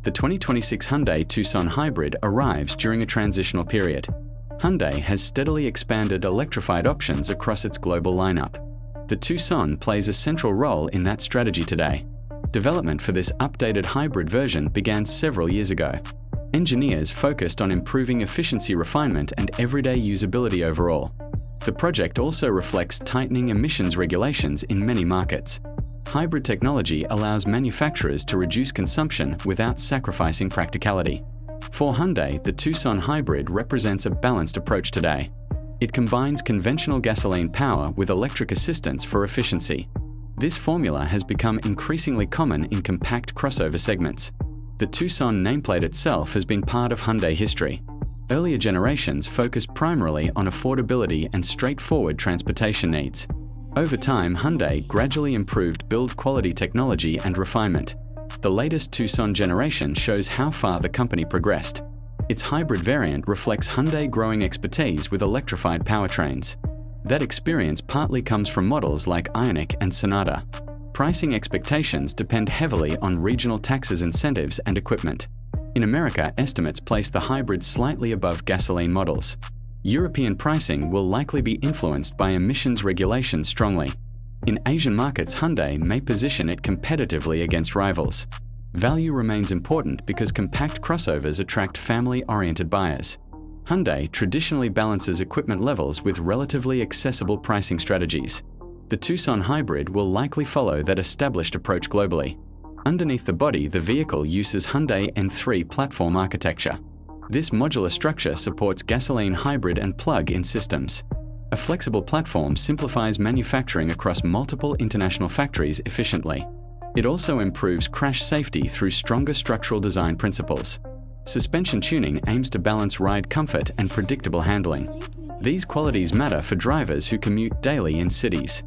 The 2026 Hyundai Tucson Hybrid arrives during a transitional period. Hyundai has steadily expanded electrified options across its global lineup. The Tucson plays a central role in that strategy today. Development for this updated hybrid version began several years ago. Engineers focused on improving efficiency refinement and everyday usability overall. The project also reflects tightening emissions regulations in many markets. Hybrid technology allows manufacturers to reduce consumption without sacrificing practicality. For Hyundai, the Tucson Hybrid represents a balanced approach today. It combines conventional gasoline power with electric assistance for efficiency. This formula has become increasingly common in compact crossover segments. The Tucson nameplate itself has been part of Hyundai history. Earlier generations focused primarily on affordability and straightforward transportation needs. Over time, Hyundai gradually improved build quality technology and refinement. The latest Tucson generation shows how far the company progressed. Its hybrid variant reflects Hyundai growing expertise with electrified powertrains. That experience partly comes from models like Ioniq and Sonata. Pricing expectations depend heavily on regional taxes, incentives, and equipment. In America, estimates place the hybrid slightly above gasoline models. European pricing will likely be influenced by emissions regulations strongly. In Asian markets, Hyundai may position it competitively against rivals. Value remains important because compact crossovers attract family-oriented buyers. Hyundai traditionally balances equipment levels with relatively accessible pricing strategies. The Tucson Hybrid will likely follow that established approach globally. Underneath the body, the vehicle uses Hyundai N3 platform architecture. This modular structure supports gasoline hybrid and plug-in systems. A flexible platform simplifies manufacturing across multiple international factories efficiently. It also improves crash safety through stronger structural design principles. Suspension tuning aims to balance ride comfort and predictable handling. These qualities matter for drivers who commute daily in cities.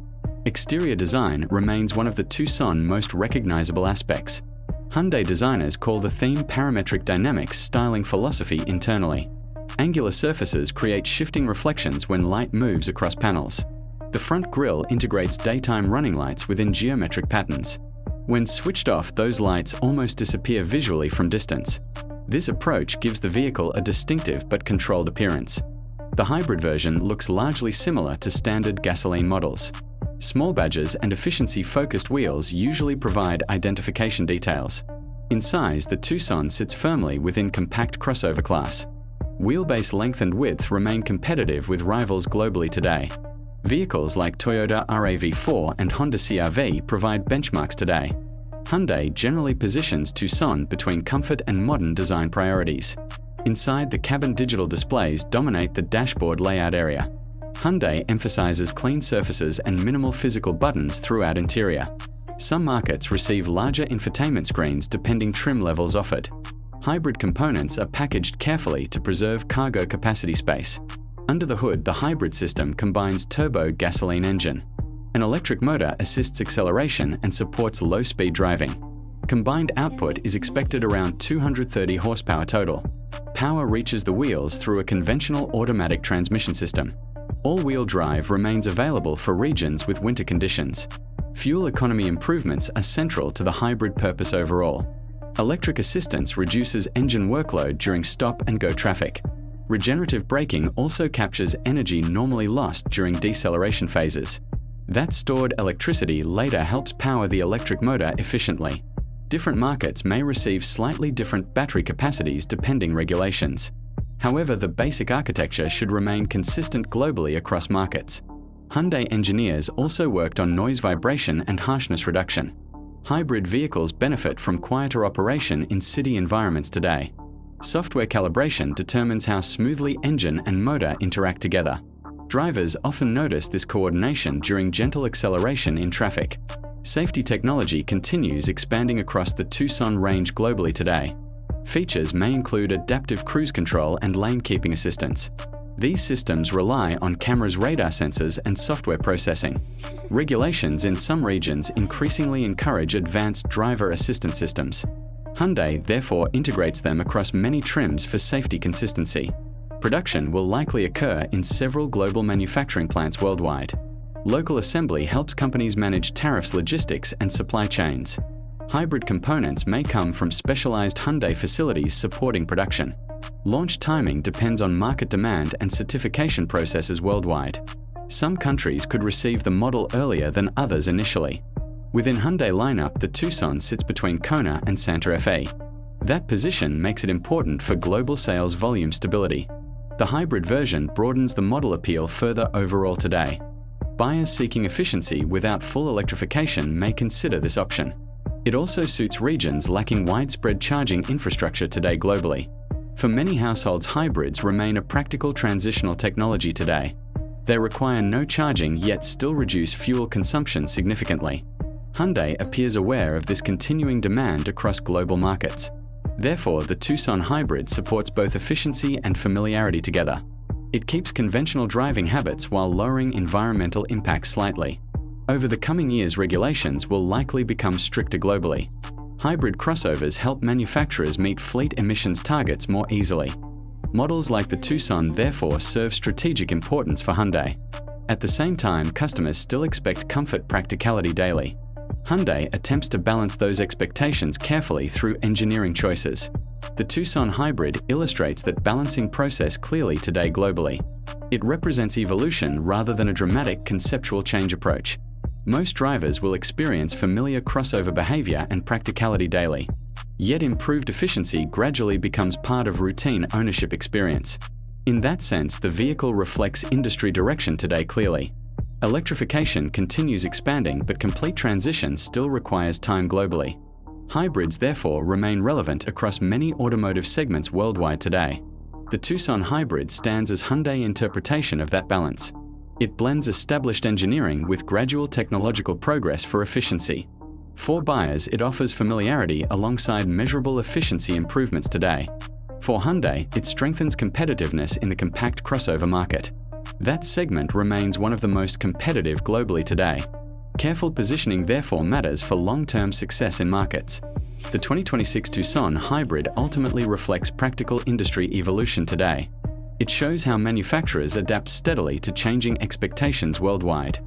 Exterior design remains one of the Tucson most recognizable aspects. Hyundai designers call the theme parametric dynamics styling philosophy internally. Angular surfaces create shifting reflections when light moves across panels. The front grille integrates daytime running lights within geometric patterns. When switched off, those lights almost disappear visually from distance. This approach gives the vehicle a distinctive but controlled appearance. The hybrid version looks largely similar to standard gasoline models. Small badges and efficiency-focused wheels usually provide identification details. In size, the Tucson sits firmly within compact crossover class. Wheelbase length and width remain competitive with rivals globally today. Vehicles like Toyota RAV4 and Honda CR-V provide benchmarks today. Hyundai generally positions Tucson between comfort and modern design priorities. Inside, the cabin digital displays dominate the dashboard layout area. Hyundai emphasizes clean surfaces and minimal physical buttons throughout interior. Some markets receive larger infotainment screens depending trim levels offered. Hybrid components are packaged carefully to preserve cargo capacity space. Under the hood, the hybrid system combines turbo gasoline engine. An electric motor assists acceleration and supports low-speed driving. Combined output is expected around 230 horsepower total. Power reaches the wheels through a conventional automatic transmission system. All-wheel drive remains available for regions with winter conditions. Fuel economy improvements are central to the hybrid purpose overall. Electric assistance reduces engine workload during stop-and-go traffic. Regenerative braking also captures energy normally lost during deceleration phases. That stored electricity later helps power the electric motor efficiently. Different markets may receive slightly different battery capacities depending regulations. However, the basic architecture should remain consistent globally across markets. Hyundai engineers also worked on noise vibration and harshness reduction. Hybrid vehicles benefit from quieter operation in city environments today. Software calibration determines how smoothly engine and motor interact together. Drivers often notice this coordination during gentle acceleration in traffic. Safety technology continues expanding across the Tucson range globally today. Features may include adaptive cruise control and lane keeping assistance. These systems rely on cameras, radar sensors, and software processing. Regulations in some regions increasingly encourage advanced driver assistance systems. Hyundai therefore integrates them across many trims for safety consistency. Production will likely occur in several global manufacturing plants worldwide. Local assembly helps companies manage tariffs, logistics, and supply chains. Hybrid components may come from specialized Hyundai facilities supporting production. Launch timing depends on market demand and certification processes worldwide. Some countries could receive the model earlier than others initially. Within Hyundai lineup, the Tucson sits between Kona and Santa Fe. That position makes it important for global sales volume stability. The hybrid version broadens the model appeal further overall today. Buyers seeking efficiency without full electrification may consider this option. It also suits regions lacking widespread charging infrastructure today globally. For many households, hybrids remain a practical transitional technology today. They require no charging yet still reduce fuel consumption significantly. Hyundai appears aware of this continuing demand across global markets. Therefore, the Tucson Hybrid supports both efficiency and familiarity together. It keeps conventional driving habits while lowering environmental impact slightly. Over the coming years, regulations will likely become stricter globally. Hybrid crossovers help manufacturers meet fleet emissions targets more easily. Models like the Tucson therefore serve strategic importance for Hyundai. At the same time, customers still expect comfort, practicality daily. Hyundai attempts to balance those expectations carefully through engineering choices. The Tucson Hybrid illustrates that balancing process clearly today globally. It represents evolution rather than a dramatic conceptual change approach. Most drivers will experience familiar crossover behavior and practicality daily. Yet improved efficiency gradually becomes part of routine ownership experience. In that sense, the vehicle reflects industry direction today clearly. Electrification continues expanding, but complete transition still requires time globally. Hybrids therefore remain relevant across many automotive segments worldwide today. The Tucson Hybrid stands as Hyundai's interpretation of that balance. It blends established engineering with gradual technological progress for efficiency. For buyers, it offers familiarity alongside measurable efficiency improvements today. For Hyundai, it strengthens competitiveness in the compact crossover market. That segment remains one of the most competitive globally today. Careful positioning therefore matters for long-term success in markets. The 2026 Tucson Hybrid ultimately reflects practical industry evolution today. It shows how manufacturers adapt steadily to changing expectations worldwide.